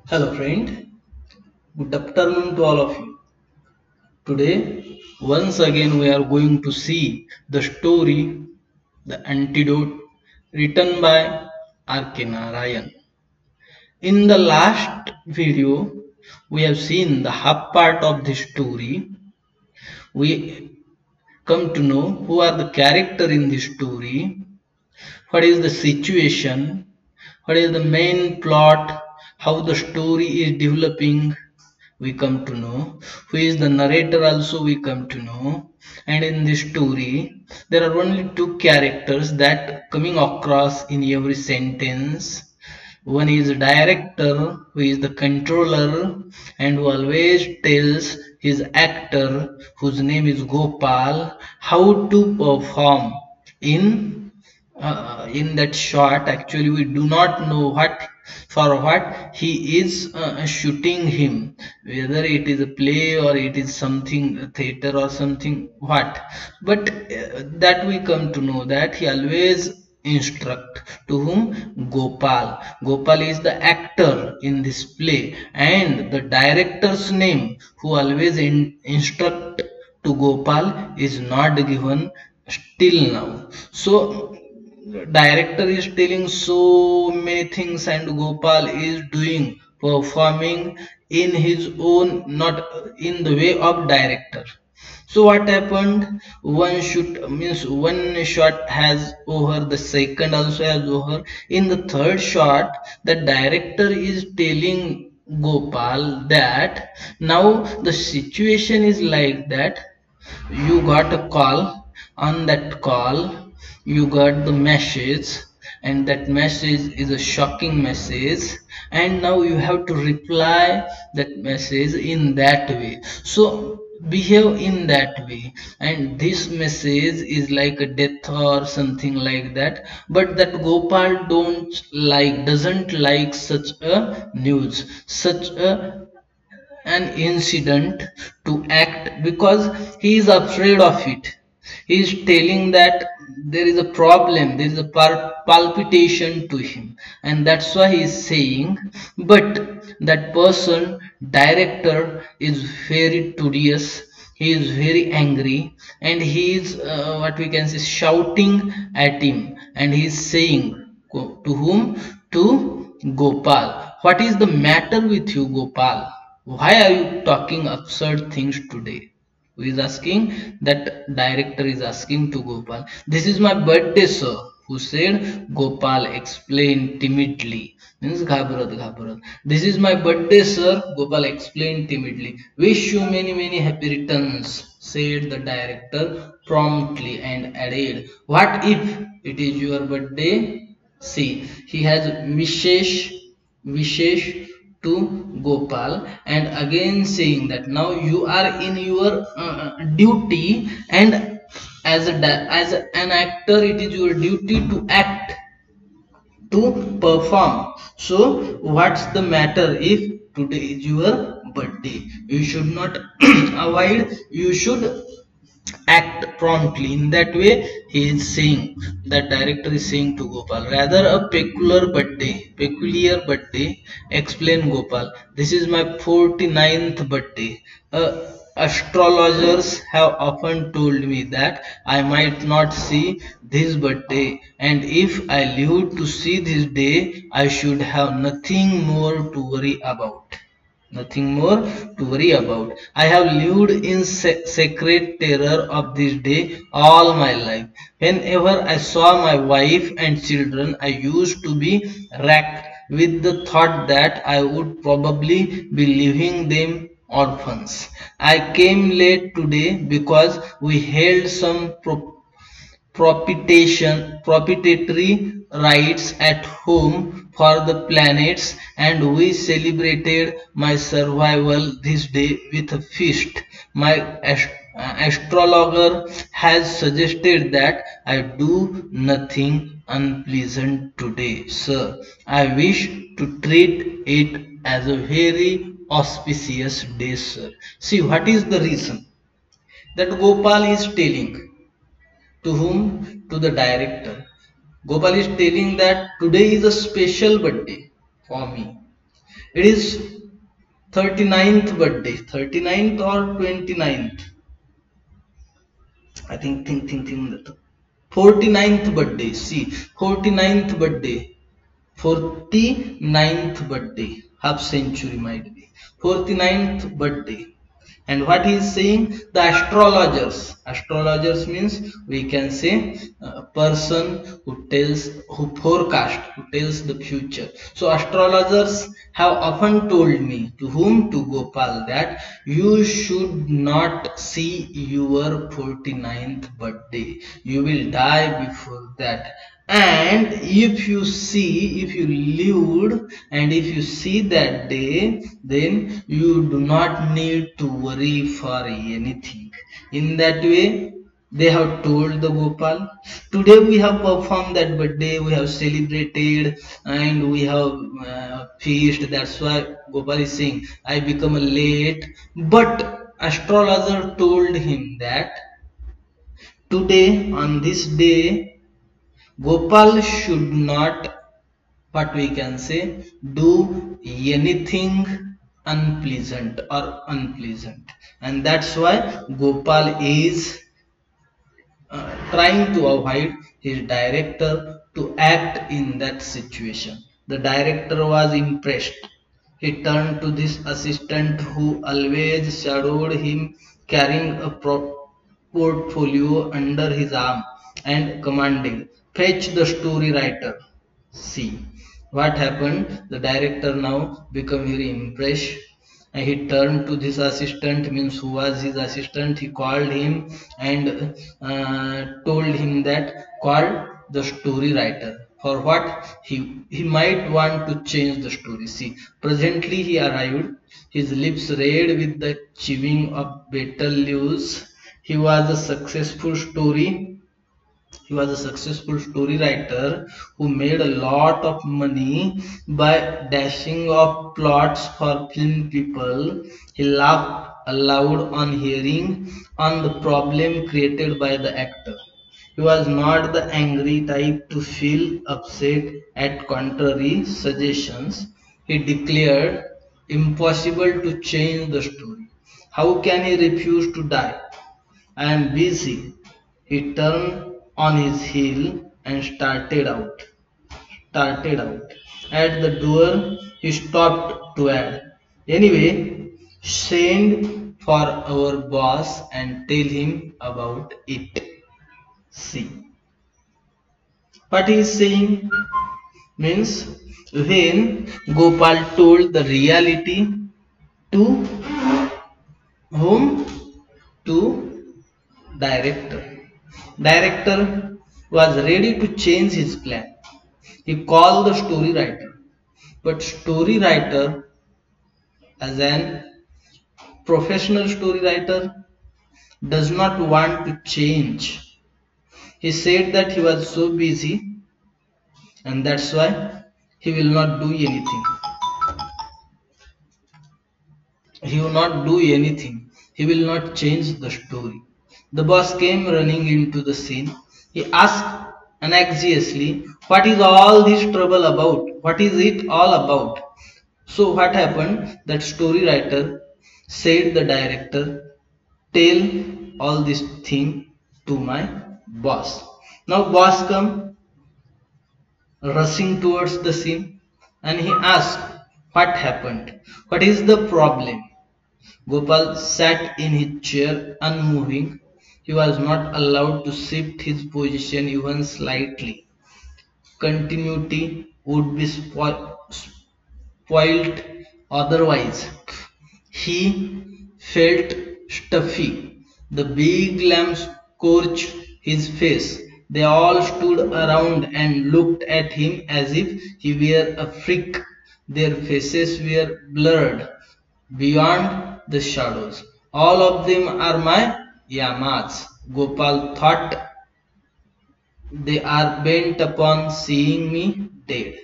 Hello friend, good afternoon to all of you. Today, once again we are going to see the story, The Antidote, written by R.K. Narayan. In the last video, we have seen the half part of the story. We come to know who are the character in the story, what is the situation, what is the main plot, how the story is developing, we come to know who is the narrator also we come to know. And in this story there are only two characters that coming across in every sentence. One is a director who is the controller and who always tells his actor whose name is Gopal how to perform in that shot. Actually we do not know what he is shooting him, whether it is a play or it is something theater or something what, but that we come to know that he always instruct to whom? Gopal is the actor in this play, and the director's name who always instruct to Gopal is not given still now. So director is telling so many things and Gopal is doing performing in his own, not in the way of director. So what happened? One shoot means one shot has over, the second also has over. In the third shot, the director is telling Gopal that now the situation is like that. You got a call. On that call you got the message, and that message is a shocking message, and now you have to reply that message in that way. So behave in that way, and this message is like a death or something like that, but that Gopal doesn't like such a news, such a an incident to act, because he is afraid of it. He is telling that there is a problem, there is a palpitation to him, and that's why he is saying. But that person, director, is very tedious. He is very angry, and he is what we can say shouting at him, and he is saying to whom? To Gopal. What is the matter with you, Gopal? Why are you talking absurd things today? Who is asking? That director is asking to Gopal. This is my birthday, sir. Who said? Gopal explained timidly. Means ghabrat. This is my birthday, sir. Gopal explained timidly. Wish you many happy returns, said the director promptly, and added, what if it is your birthday? See, he has wishes to Gopal, and again saying that now you are in your duty, and as an actor it is your duty to act, to perform. So what's the matter if today is your birthday? You should not avoid, you should act promptly. In that way he is saying, that director is saying to Gopal, rather a peculiar birthday, explain Gopal. This is my 49th birthday. uh, Astrologers have often told me that I might not see this birthday, and if I live to see this day I should have nothing more to worry about. Nothing more to worry about. I have lived in sacred terror of this day all my life. Whenever I saw my wife and children, I used to be racked with the thought that I would probably be leaving them orphans. I came late today because we held some propitiatory rites at home for the planets, and we celebrated my survival this day with a feast. My astrologer has suggested that I do nothing unpleasant today, sir. I wish to treat it as a very auspicious day, sir. See, what is the reason that Gopal is telling? To whom? To the director. Gopal is telling that today is a special birthday for me. It is 39th birthday, 39th or 29th. I think 49th birthday. See, 49th birthday. 49th birthday, half century might be 49th birthday. And what he is saying, the astrologers means we can say a person who forecast, who tells the future. So astrologers have often told me, to whom, to Gopal, that you should not see your 49th birthday, you will die before that. And if you lived and if you see that day, then you do not need to worry for anything. In that way, they have told the Gopal. Today we have performed that birthday, we have celebrated, and we have feast. That's why Gopal is saying, I become late. But astrologer told him that today, on this day, Gopal should not, what we can say, do anything unpleasant, and that's why Gopal is trying to avoid his director to act in that situation. The director was impressed. He turned to this assistant who always shadowed him, carrying a portfolio under his arm, and commanded, fetch the story writer. See what happened. The director now became very impressed, and he turned to this assistant, means who was his assistant. He called him and told him that call the story writer. For what? He might want to change the story. See, presently he arrived, his lips red with the chewing of betel leaves. He was a successful story writer who made a lot of money by dashing off plots for film people. He laughed aloud on hearing on the problem created by the actor. He was not the angry type to feel upset at contrary suggestions. He declared impossible to change the story. How can he refuse to die? I am busy. He turned on his heel and started out. At the door, he stopped to add, anyway, send for our boss and tell him about it. See, what he is saying means, when Gopal told the reality to whom? To director. Director was ready to change his plan. He called the story writer. But story writer, as an professional story writer, does not want to change. He said that he was so busy, and that's why he will not do anything. He will not do anything. He will not change the story. The boss came running into the scene. He asked anxiously, what is all this trouble about? What is it all about? So what happened? That story writer said the director, tell all this thing to my boss. Now boss come rushing towards the scene, and he asked, what happened? What is the problem? Gopal sat in his chair unmoving. He was not allowed to shift his position even slightly. Continuity would be spoilt otherwise. He felt stuffy. The big lamps scorched his face. They all stood around and looked at him as if he were a freak. Their faces were blurred beyond the shadows. All of them are my Yamats. Gopal thought, they are bent upon seeing me dead.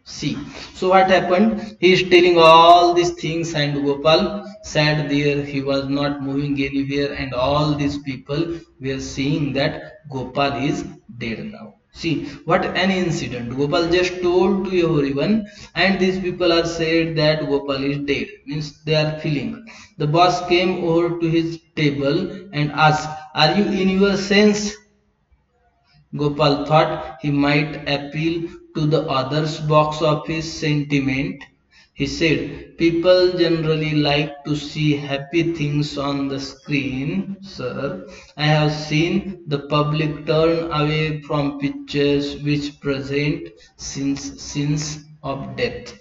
See, so what happened? He is telling all these things, and Gopal sat there. He was not moving anywhere, and all these people were seeing that Gopal is dead now. See what an incident. Gopal just told to everyone, and these people are said that Gopal is dead. Means they are feeling. The boss came over to his table and asked, "Are you in your sense?" Gopal thought he might appeal to the other's box office sentiment. He said, "People generally like to see happy things on the screen, sir. I have seen the public turn away from pictures which present scenes of death."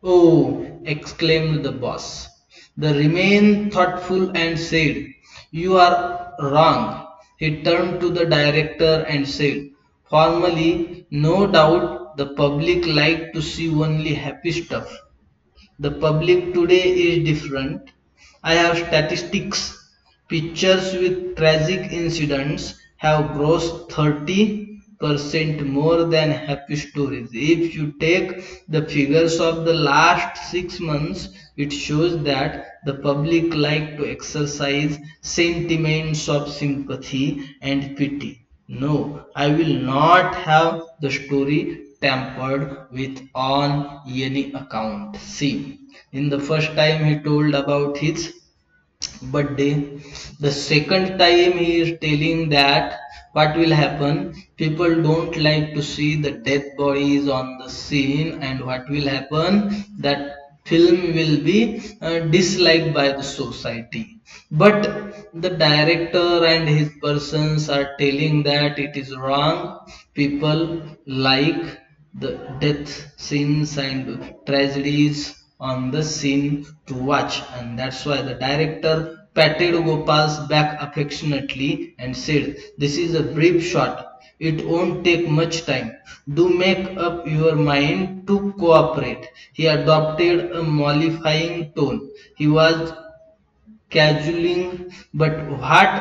"Oh!" exclaimed the boss. The remained thoughtful and said, "You are wrong." He turned to the director and said, "Formally, no doubt the public like to see only happy stuff. The public today is different. I have statistics. Pictures with tragic incidents have grossed 30% more than happy stories. If you take the figures of the last 6 months, it shows that the public like to exercise sentiments of sympathy and pity. No, I will not have the story tampered with on any account." See, in the first time he told about his birthday, the second time he is telling that what will happen, people don't like to see the dead bodies on the scene, and what will happen, that film will be disliked by the society. But the director and his persons are telling that it is wrong. People like the death scenes and tragedies on the scene to watch, and that's why the director patted Gopal's back affectionately and said, "This is a brief shot. It won't take much time. Do make up your mind to cooperate." He adopted a mollifying tone. He was cajoling, but what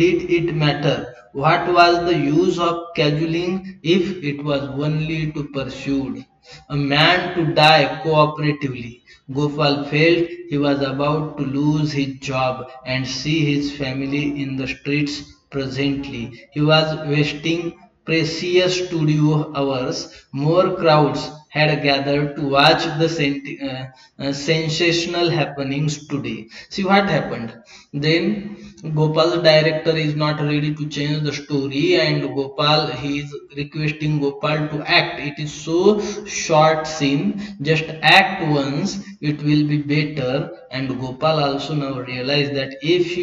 did it matter? What was the use of cajoling if it was only to pursue a man to die cooperatively? Gopal felt he was about to lose his job and see his family in the streets presently. He was wasting precious studio hours. More crowds had gathered to watch the sensational happenings today. See what happened. Then Gopal's director is not ready to change the story, and Gopal, he is requesting Gopal to act. It is so short scene, just act once, it will be better. And Gopal also now realized that if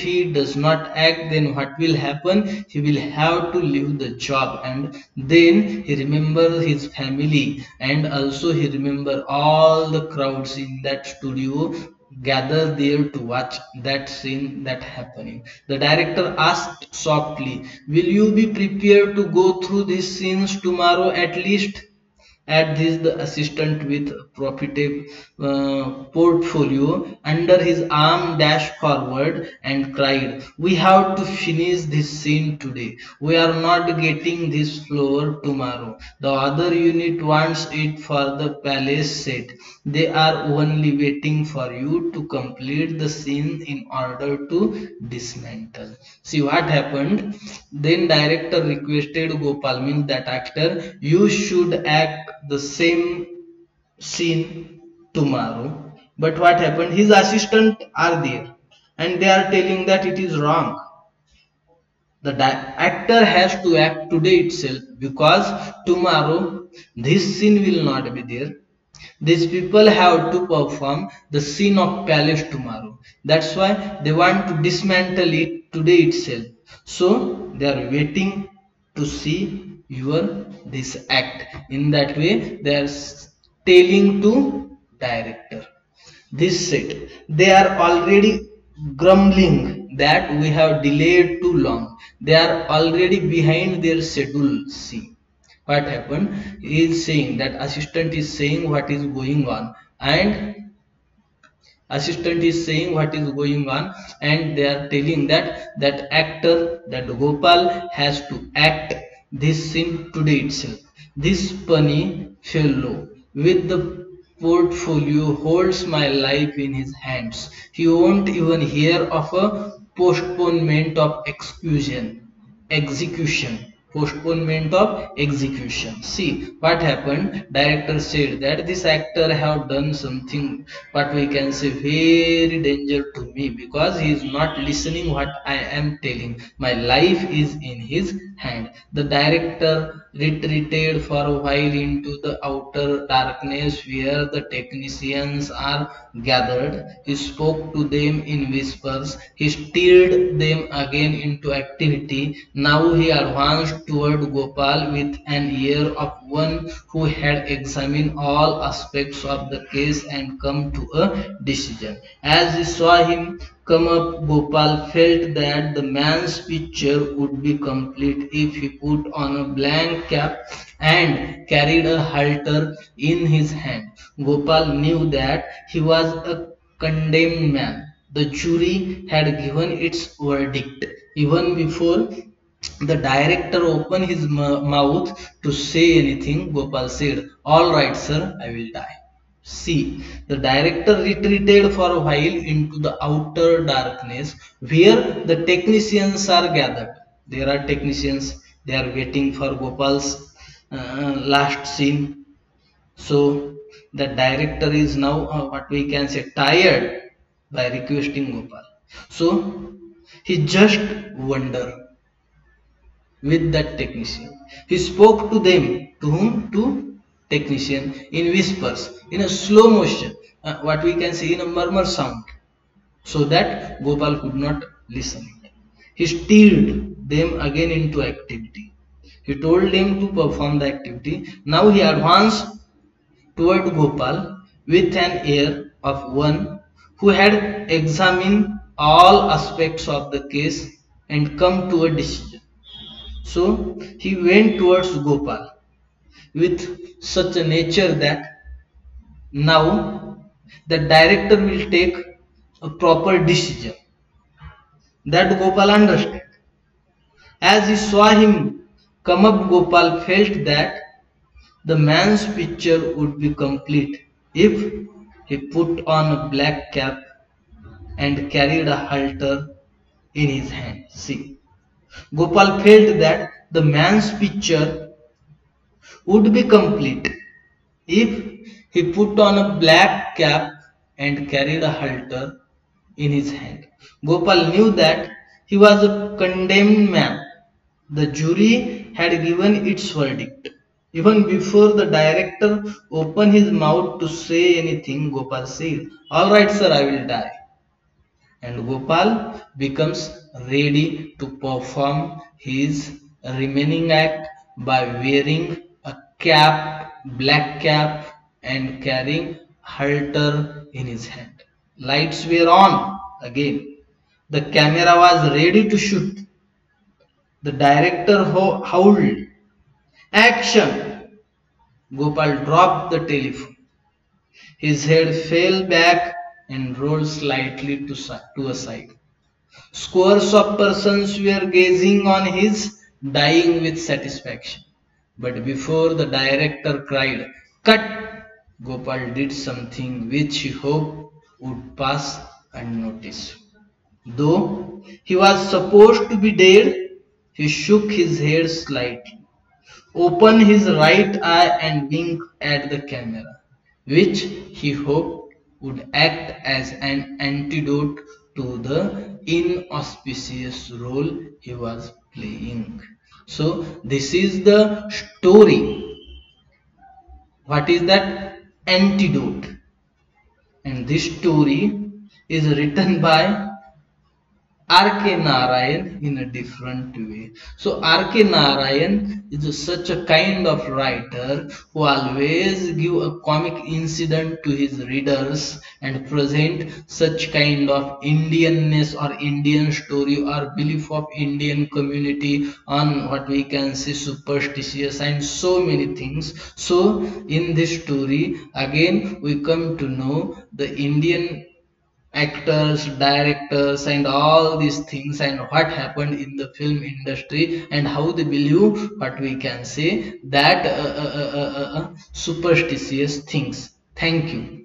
he does not act, then what will happen? He will have to leave the job, and then he remembers his family, and also he remember all the crowds in that studio gather there to watch that scene that happening. The director asked softly, "Will you be prepared to go through these scenes tomorrow at least?" At this, the assistant with profitable portfolio under his arm dashed forward and cried, "We have to finish this scene today. We are not getting this floor tomorrow. The other unit wants it for the palace set. They are only waiting for you to complete the scene in order to dismantle." See what happened? Then director requested Gopal, means that actor, "You should act the same scene tomorrow." But what happened? His assistant are there and they are telling that it is wrong. The actor has to act today itself, because tomorrow this scene will not be there. These people have to perform the scene of palace tomorrow. That's why they want to dismantle it today itself. So they are waiting to see your this act. In that way, they are telling to director. This set. They are already grumbling that we have delayed too long. They are already behind their schedule. See what happened. He is saying that assistant is saying what is going on, and assistant is saying what is going on, and they are telling that actor, that Gopal has to act this scene today itself. This punny fellow with the portfolio holds my life in his hands. He won't even hear of a postponement of exclusion. execution, postponement of execution. See what happened. Director said that this actor have done something, what we can say, very danger to me, because he is not listening what I am telling. My life is in his hand. The director retreated for a while into the outer darkness where the technicians are gathered. He spoke to them in whispers. He stirred them again into activity. Now he advanced toward Gopal with an air of one who had examined all aspects of the case and come to a decision. As he saw him come up, Gopal felt that the man's picture would be complete if he put on a blank cap and carried a halter in his hand. Gopal knew that he was a condemned man. The jury had given its verdict. Even before the director opened his mouth to say anything, Gopal said, "All right, sir, I will die." See, the director retreated for a while into the outer darkness where the technicians are gathered. There are technicians, they are waiting for Gopal's last scene. So, the director is now, what we can say, tired by requesting Gopal. So, he just wondered with that technician. He spoke to them, to whom? To technician, in whispers, in a slow motion, what we can say, in a murmur sound, so that Gopal could not listen it. He stirred them again into activity. He told them to perform the activity. Now he advanced toward Gopal with an air of one who had examined all aspects of the case and come to a decision. So he went towards Gopal with such a nature that now the director will take a proper decision. That Gopal understood. As he saw him come up, Gopal felt that the man's picture would be complete if he put on a black cap and carried a halter in his hand. See, Gopal felt that the man's picture would be complete if he put on a black cap and carried a halter in his hand. Gopal knew that he was a condemned man. The jury had given its verdict. Even before the director opened his mouth to say anything, Gopal said, "All right, sir, I will die." And Gopal becomes ready to perform his remaining act by wearing a cap, black cap, and carrying halter in his hand. Lights were on again. The camera was ready to shoot. The director howled, "Action!" Gopal dropped the telephone. His head fell back and rolled slightly to a side. Scores of persons were gazing on his dying with satisfaction. But before the director cried, "Cut!" Gopal did something which he hoped would pass unnoticed. Though he was supposed to be dead, he shook his head slightly, opened his right eye and winked at the camera, which he hoped would act as an antidote to the inauspicious role he was playing. So this is the story. What is that? Antidote. And this story is written by R.K. Narayan in a different way. So R.K. Narayan is such a kind of writer who always give a comic incident to his readers and present such kind of Indianness or Indian story or belief of Indian community on what we can say superstitious and so many things. So in this story again we come to know the Indian actors, directors, and all these things, and what happened in the film industry, and how they believe what we can say that superstitious things. Thank you.